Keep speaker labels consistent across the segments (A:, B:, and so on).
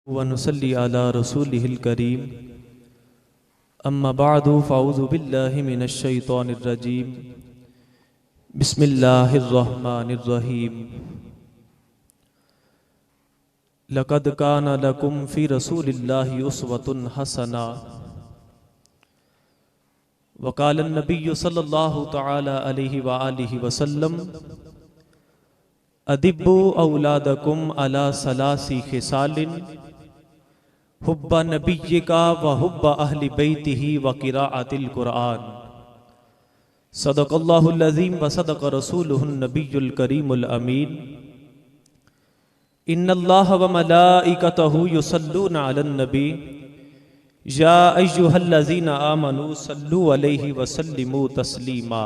A: व नुसल्ली अला रसूलिहिल करीम अम्मा बअदु फ़अऊज़ु बिल्लाहि मिनश शैतानिर रजीम बिस्मिल्लाहिर रहमानिर रहीम लक़द काना लकुम फ़ी रसूलिल्लाहि उस्वतुन हसना व क़ाला अन्नबिय्यु सल्लल्लाहु तआला अलैहि व आलिहि वसल्लम अदिब्बु औलादकुम अला सलासी खिसालिन हुब्बा नबिय्यिका व हुब्बा अहली बैतिही व क़िराअतिल कुरआन सदक़ल्लाहुल अज़ीम व सदक़ रसूलुहुन नबियुल करीमुल अमीन इन्नल्लाह व मलाइकतहु युसल्लूना अलन नबी या अय्युहल्लज़ीना आमनू सल्लू अलैहि व सल्लिमू तस्लीमा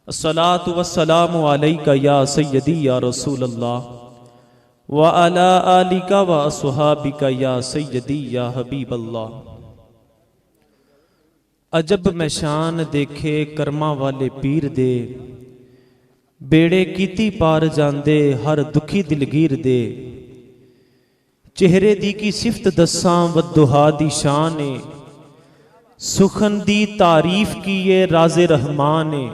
A: अस्सलातु वस्सलामु अलैका या सय्यदी या रसूलल्लाह व अला आलिका व अस्हाबिका या सय्यदी या हबीबल्लाह। अजब मैं शान देखे कर्मा वाले पीर दे बेड़े कीती पार जांदे हर दुखी दिलगीर दे चेहरे दी की सिफत दस्सां वद्दुहा दी शान ए सुखन दी तारीफ की ये राज़े रहमान ए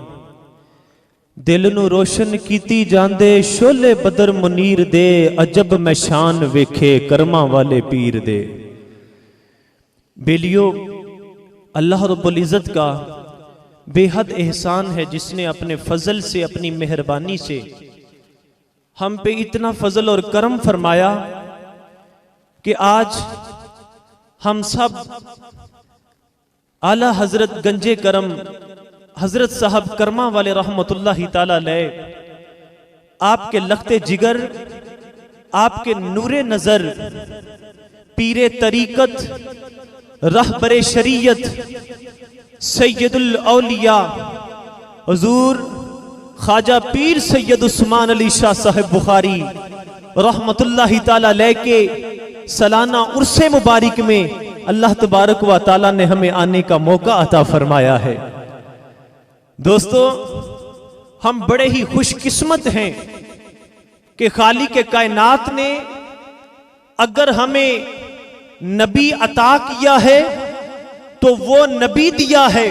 A: दिल नू रोशन कीती जांदे शोले बदर मुनीर दे अजब मैं शान वेखे कर्मा वाले पीर दे। बेलियो अल्लाह रब्बुल इज़्ज़त का बेहद एहसान है जिसने अपने फजल से अपनी मेहरबानी से हम पे इतना फजल और करम फरमाया कि आज हम सब आला हजरत गंजे करम हजरत साहब कर्मा वाले रहमतुल्लाहि ताला अलैह आपके लख्ते जिगर आपके नूरे नजर पीरे तरीकत रहबरे शरीयत सैयदुल औलिया हुजूर ख्वाजा पीर सैयद उस्मान अली शाह साहब बुखारी रहमतुल्लाहि ताला अलैह के सालाना उर्से मुबारक में अल्लाह तबारक व ताला ने हमें आने का मौका अता फरमाया है। दोस्तों, हम बड़े ही खुशकिस्मत हैं कि खालिक के कायनात ने अगर हमें नबी अता किया है तो वो नबी दिया है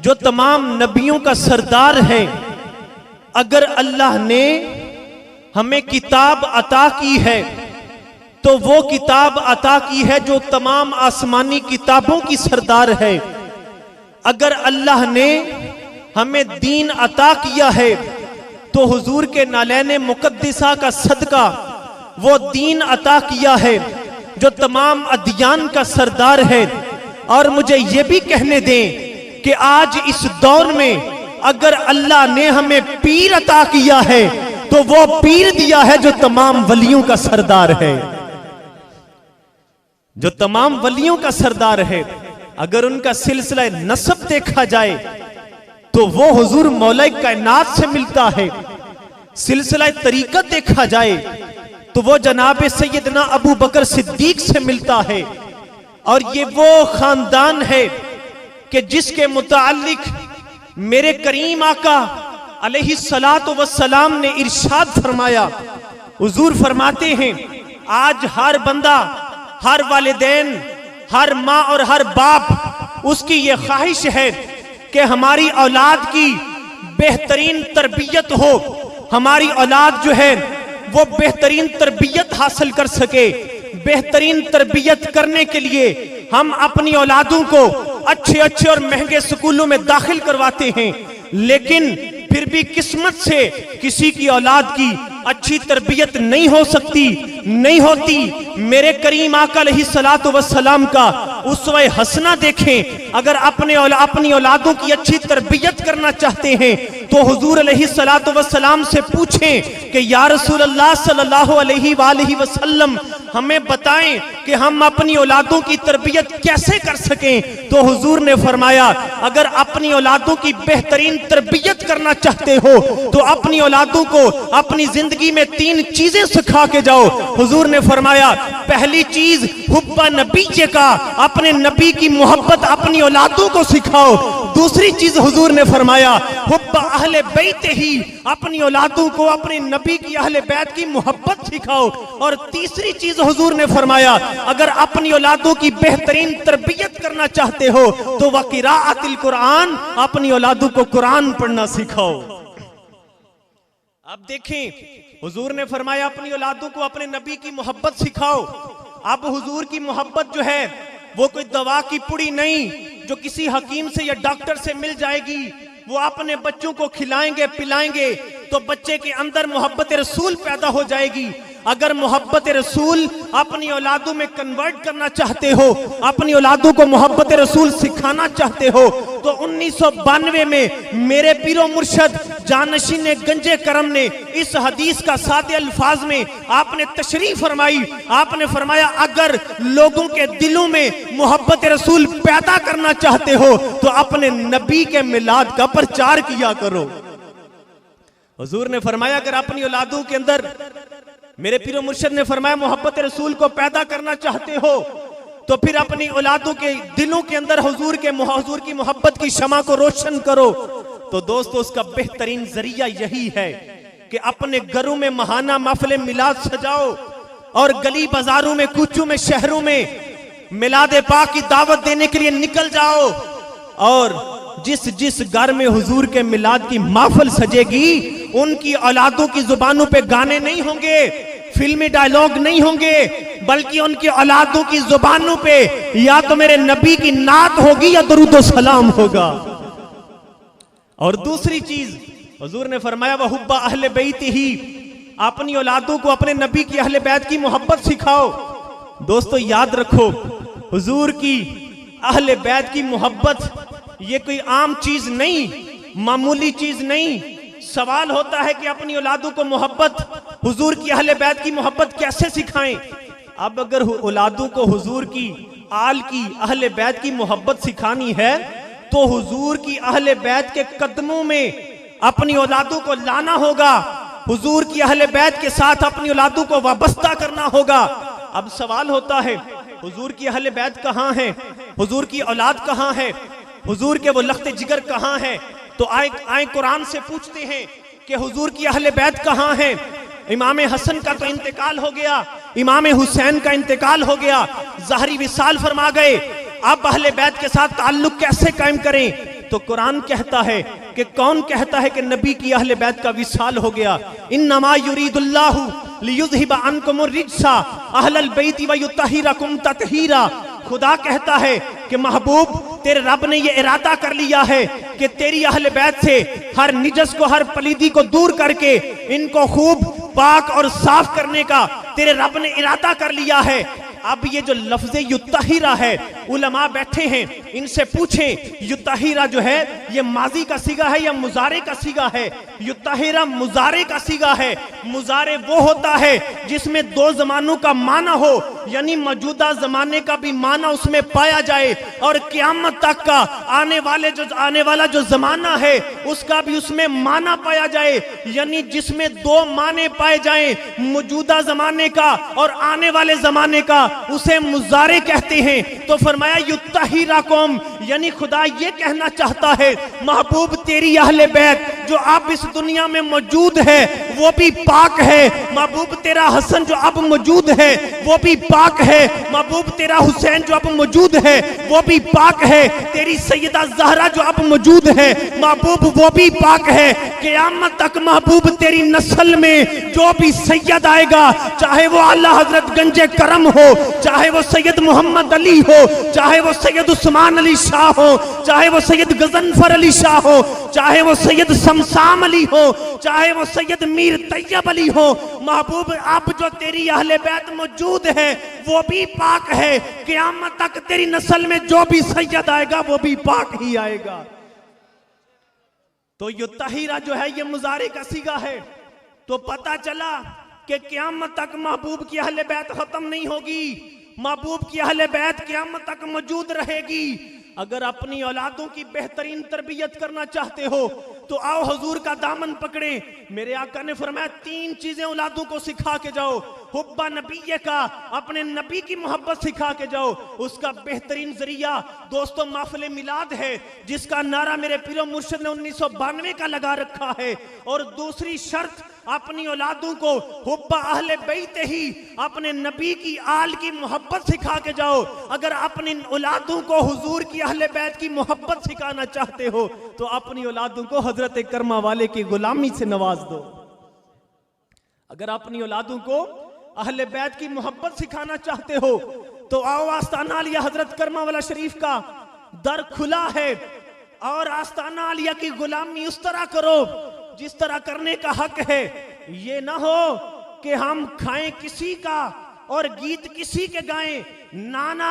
A: जो तमाम नबियों का सरदार है। अगर अल्लाह ने हमें किताब अता की है तो वो किताब अता की है जो तमाम आसमानी किताबों की सरदार है। अगर अल्लाह ने हमें दीन अता किया है तो हुजूर के नालैने मुकद्दिसा का सदका वो दीन अता किया है जो तमाम अदियान का सरदार है। और मुझे ये भी कहने दें कि आज इस दौर में अगर अल्लाह ने हमें पीर अता किया है तो वो पीर दिया है जो तमाम वलियों का सरदार है, जो तमाम वलियों का सरदार है। अगर उनका सिलसिला नसब देखा जाए तो वो हुजूर मौला कायनात से मिलता है। सिलसिला तरीकत देखा जाए तो वो जनाब सैयदना अबू बकर सिद्दीक से मिलता है। और ये वो खानदान है कि जिसके मुताल्लिक मेरे करीम आका अलैहिस्सलातु वस्सलाम ने इरशाद फरमाया। हुजूर फरमाते हैं, आज हर बंदा, हर वालिदैन, हर माँ और हर बाप उसकी ये ख्वाहिश है कि हमारी औलाद की बेहतरीन तरबियत हो, हमारी औलाद जो है वो बेहतरीन तरबियत हासिल कर सके। बेहतरीन तरबियत करने के लिए हम अपनी औलादों को अच्छे अच्छे और महंगे स्कूलों में दाखिल करवाते हैं, लेकिन फिर भी किस्मत से किसी की औलाद की अच्छी तरबियत नहीं हो सकती, नहीं होती। मेरे करीम आका अलैहिस्सलातु वस्सलाम का उसवे हसना देखें। अगर अपनी औलादों की अच्छी तरबियत करना चाहते हैं तो हुजूर अलैहिस्सलातु वस्सलाम से पूछें कि या रसूल अल्लाह सल्लल्लाहु अलैहि वसल्लम हमें बताएं कि हम अपनी औलादों की तरबियत कैसे कर सकें। तो हुजूर ने फरमाया, अगर अपनी औलादों की बेहतरीन तरबियत करना चाहते हो तो अपनी औलादों को अपनी जिंदगी में 3 चीजें सिखा के जाओ। हुजूर ने फरमाया, पहली चीज हुब्बा नबी का, अपने नबी की मोहब्बत अपनी औलादों को सिखाओ। दूसरी चीज हुजूर ने फरमाया हुब्बा अहले बैत ही, अपनी औलादों को अपने नबी की अहले बैत की मोहब्बत सिखाओ। और तीसरी चीज हुजूर ने फरमाया अगर अपनी औलादों की बेहतरीन तरबियत करना चाहते हो तो वक़िराअतिल कुरान, अपनी औलादों को कुरान पढ़ना सिखाओ। अब देखें हुजूर ने फरमाया अपनी औलादों को अपने नबी की मोहब्बत सिखाओ। अब हुजूर की मोहब्बत जो है वो कोई दवा की पुड़ी नहीं जो किसी हकीम से या डॉक्टर से मिल जाएगी। वो अपने बच्चों को खिलाएंगे पिलाएंगे तो बच्चे के अंदर मोहब्बत रसूल पैदा हो जाएगी। अगर मोहब्बत रसूल अपनी औलादों में कन्वर्ट करना चाहते हो, अपनी औलादों को मोहब्बत रसूल सिखाना चाहते हो, तो 1992 में मेरे पीरो मुर्शद जानशीन गंजे करम ने इस हदीस का सादे अल्फाज में आपने तशरीफ फरमाई। आपने फरमाया अगर लोगों के दिलों में मोहब्बत रसूल पैदा करना चाहते हो तो अपने नबी के मिलाद का प्रचार किया करो। हुजूर ने फरमाया अगर अपनी औलादों के अंदर, मेरे पीरो मुर्शद ने फरमाया मोहब्बत रसूल को पैदा करना चाहते हो तो फिर अपनी औलादों के दिलों के अंदर हुजूर की मोहब्बत की शमा को रोशन करो। तो दोस्तों उसका बेहतरीन जरिया यही है कि अपने घरों में महाना महफिल मिलाद सजाओ और गली बाजारों में कूचों में शहरों में मिलाद पाक की दावत देने के लिए निकल जाओ। और जिस जिस घर में हुजूर के मिलाद की महफिल सजेगी उनकी औलादों की जुबानों पे गाने नहीं होंगे, फिल्मी डायलॉग नहीं होंगे, बल्कि उनकी औलादों की जुबानों पे या तो मेरे नबी की नात होगी या दरूद सलाम होगा। और दूसरी चीज हुजूर ने फरमाया वह हुब्बा अहले बैत ही, अपनी औलादों को अपने नबी की अहले बैत की मोहब्बत सिखाओ। दोस्तों याद रखो हुजूर की अहले बैत की मोहब्बत ये कोई आम चीज नहीं, मामूली चीज नहीं। सवाल होता है कि अपनी औलादों को मोहब्बत, हुजूर की अहले बैत की मोहब्बत कैसे सिखाएं। अब अगर औलादों को हुजूर की आल की अहले बैत की मोहब्बत सिखानी है तो हुजूर की अहले बैत के कदमों में अपनी औलादों को लाना होगा, हुजूर की अहले बैत के साथ अपनी औलादों को वाबस्ता करना होगा। अब सवाल होता है हुजूर की अहले बैत कहाँ है, हुजूर की औलाद कहाँ है, हुजूर के वो लख्ते जिगर कहाँ है। तो आए कुरान से पूछते हैं कि हुजूर की अहले बैत कहाँ है। इमाम हसन का तो इंतकाल हो गया, इमाम हुसैन का इंतकाल हो गया, ज़ाहरी विसाल फरमा गए। अब अहले बैत के साथ ताल्लुक कैसे कायम करें। तो कुरान कहता है कि कौन कहता है कि नबी की अहले बैत का विसाल हो गया। इन्नमा युरीदुल्लाहु लियुज़हिबा अन्कुमुर रिज्सा अहलल बैति व युत्तहिरकुम तत्हीरा। खुदा कहता है कि महबूब तेरे रब ने ये इरादा कर लिया है कि तेरी अहले बैत से हर निजस को, हर पलीदी को दूर करके इनको खूब पाक और साफ करने का तेरे रब ने इरादा कर लिया है। अब ये जो लफ्ज़ युत्तहिरा है, उलमा बैठे हैं इनसे पूछें युत्तहिरा जो है ये माजी का सीगा है या मुजारे का सीगा है। युत्तहिरा मुजारे का सीगा है। मुजारे वो होता है जिसमें दो जमानों का माना हो, यानी मौजूदा जमाने का भी माना उसमें पाया जाए और क़यामत तक का आने वाला जो जमाना है उसका भी उसमें माना पाया जाए, यानी जिसमें दो माने पाए जाए, मौजूदा जमाने का और आने वाले जमाने का, उसे मुजारे कहते हैं। तो फरमाया युत्तहिरा कौम, यानी खुदा ये कहना चाहता है महबूब तेरी अहले बैत जो अब इस दुनिया में मौजूद है वो भी पाक है। महबूब तेरा हसन जो अब मौजूद है वो भी पाक है। महबूब तेरा हुसैन जो अब मौजूद है वो भी पाक है। तेरी सैयदा ज़हरा जो अब मौजूद है महबूब वो भी पाक है। क़यामत तक महबूब तेरी नस्ल में जो भी सैयद आएगा, चाहे वो आला हजरत गंजे करम हो, चाहे वो सैयद मोहम्मद अली हो, चाहे वो सैयद उस्मान अली शाह हो, चाहे वो सैयद गजनफर अली शाह हो, चाहे वो सैयद शमसाम अली हो, चाहे वो सैयद मीर तैयब अली हो, महबूब अब जो तेरी अहले बैत मौजूद है वो भी पाक है। क़यामत तक तेरी नस्ल में जो भी सैयद आएगा वो भी पाक ही आएगा। तो युत्तहिरा जो है ये मुजारे का सीगा है। तो पता चला कि क़यामत तक महबूब की अहले बैत खत्म नहीं होगी, महबूब की अहले बैत क़यामत तक मौजूद रहेगी। अगर अपनी औलादों की बेहतरीन तरबियत करना चाहते हो तो आओ हुजूर का दामन पकड़े। मेरे आका ने फरमाया 3 चीजें औलादों को सिखा के जाओ। हुब्बा नबी का, अपने नबी की मोहब्बत सिखा के जाओ। उसका बेहतरीन जरिया दोस्तों महफिल मिलाद है, जिसका नारा मेरे पीरो मुर्शिद ने 1992 का लगा रखा है। और दूसरी शर्त, अपनी औलादों को हुब्बा अहले बैत ही, अपने नबी की आल की मोहब्बत सिखा के जाओ। अगर अपनी औलादों को हुजूर की अहले बैत की मोहब्बत सिखाना चाहते हो तो अपनी औलादों को हजरत करमा वाले की गुलामी से नवाज दो। अगर अपनी औलादों को अहले बैत की मोहब्बत सिखाना चाहते हो तो आओ, आस्ताना आलिया हजरत करमा वाला शरीफ का दर खुला है। और आस्ताना आलिया की गुलामी उस तरह करो जिस तरह करने का हक है। ये ना हो कि हम खाएं किसी का और गीत किसी के गाएं। नाना,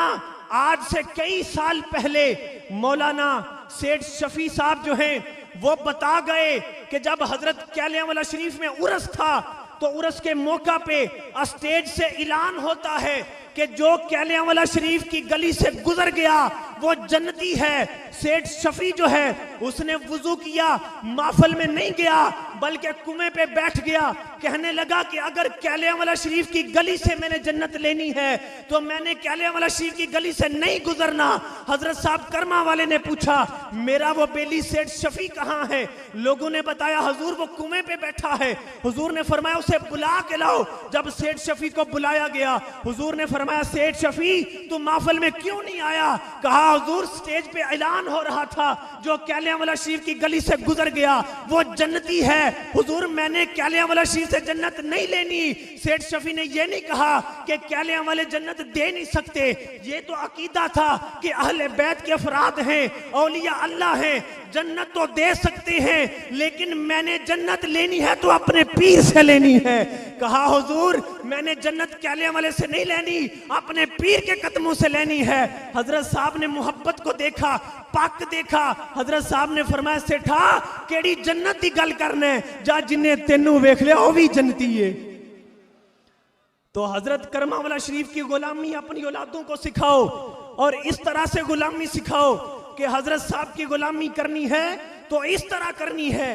A: आज से कई साल पहले मौलाना सेठ शफी साहब जो हैं वो बता गए कि जब हजरत कैलियावाला शरीफ में उर्स था तो उर्स के मौका पे स्टेज से ऐलान होता है कि जो कैलियावाला शरीफ की गली से गुजर गया वो जन्नती है। सेठ शफी जो है उसने वुजू किया, महफिल में नहीं गया बल्कि कुएं पे बैठ गया। कहने लगा कि अगर कैलियावाला शरीफ की गली से मैंने जन्नत लेनी है तो मैंने कैलियावाला शरीफ की गली से नहीं गुजरना। हजरत साहब करमा वाले ने पूछा, मेरा वो बेली सेठ शफी कहाँ है? लोगों ने बताया, हुजूर वो कुएं पे बैठा है। हुजूर ने फरमाया उसे बुला के लाओ। जब सेठ शफी को बुलाया गया, हुजूर ने फरमाया, सेठ शफी तू महफिल में क्यों नहीं आया? कहा, हुजूर स्टेज पे ऐलान हो रहा था जो कैलियावाला शरीफ की गली से गुजर गया वो जन्नती है। हुजूर मैंने कैलियावाला शरीफ से जन्नत नहीं लेनी। सेठ शफी ने ये नहीं कहा कि कैलियावाले जन्नत दे नहीं सकते, ये तो अकीदा था कि अहले बैत के अफराद हैं, औलिया अल्लाह हैं, जन्नत तो दे सकते हैं, लेकिन मैंने जन्नत लेनी है तो अपने पीर से लेनी है। कहा, हुजूर मैंने जन्नत कैलियावाले से नहीं लेनी, अपने पीर के कदमों से लेनी है। हजरत साहब ने मोहब्बत को देखा, पक देखा। हजरत साहब ने फरमाया, सेठा केड़ी जन्नत की गल करने जा, जिन्हें तेनू वेख लिया वो भी जन्नती है। तो हजरत करमा वाला शरीफ की गुलामी अपनी औलादों को सिखाओ और इस तरह से गुलामी सिखाओ कि हजरत साहब की गुलामी करनी है तो इस तरह करनी है।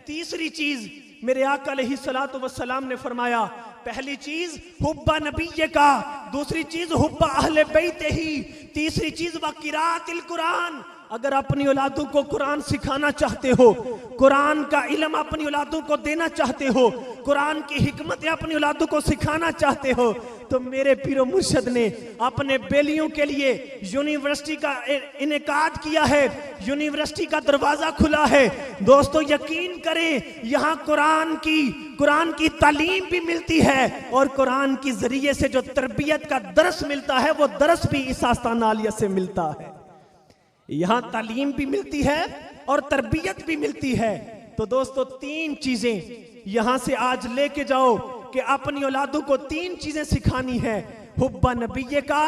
A: तीसरी चीज मेरे आका अलैहिस्सलातु वस्सलाम ने फरमाया, पहली चीज हुब्बा नबी का, दूसरी चीज हुब्बा अहले बैत ही, तीसरी चीज वक़िराअतिल कुरान। अगर अपनी औलादों को कुरान सिखाना चाहते हो, कुरान का इल्म अपनी औलादों को देना चाहते हो, कुरान की हिकमत अपनी औलादों को सिखाना चाहते हो, तो मेरे पीरो मुर्शद ने अपने बेलियों के लिए यूनिवर्सिटी का इनेकाद किया है। यूनिवर्सिटी का दरवाजा खुला है। दोस्तों यकीन करें, यहाँ कुरान की तालीम भी मिलती है और कुरान के जरिए से जो तरबियत का दरस मिलता है वो दरस भी इस आस्ताना आलिया से मिलता है। यहाँ तालीम भी मिलती है और तरबियत भी मिलती है। तो दोस्तों 3 चीजें यहां से आज लेके जाओ कि अपनी औलादों को 3 चीजें सिखानी है। हुब्बा नबी का,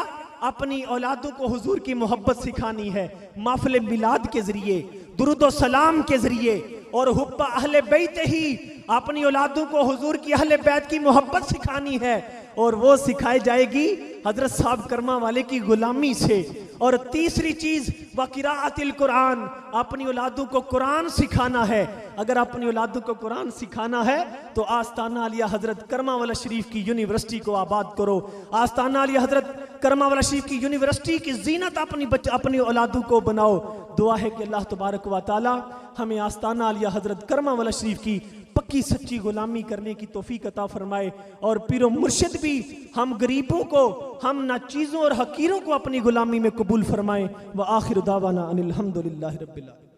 A: अपनी औलादों को हुजूर की मोहब्बत सिखानी है महफिल मिलाद के जरिए, दुरूद और सलाम के जरिए, और हुब्बा अहले बैत ही, अपनी औलादों को हुजूर की अहले बैत की मोहब्बत सिखानी है और वो सिखाई जाएगी हजरत साहब करमा वाले की गुलामी से। और तीसरी चीज वक़िराअतिल कुरान, अपनी औलादों को कुरान सिखाना है। अगर अपनी औलादों को कुरान सिखाना है तो आस्ताना आलिया हजरत करमा वाला शरीफ की यूनिवर्सिटी को आबाद करो। आस्ताना आलिया हजरत करमा वाला शरीफ की यूनिवर्सिटी की जीनत अपनी औलादों को बनाओ। दुआ है कि अल्लाह तबारक व तआला हमें आस्ताना आलिया हजरत करमा वाला शरीफ की पक्की सच्ची गुलामी करने की तौफीक अता फरमाए और पीरो मुर्शिद भी हम गरीबों को, हम नाचीजों और हकीरों को अपनी गुलामी में कबूल फरमाए। व आखिर दावाना अनिल हम्दुलिल्लाहि रब्बिल आलमीन।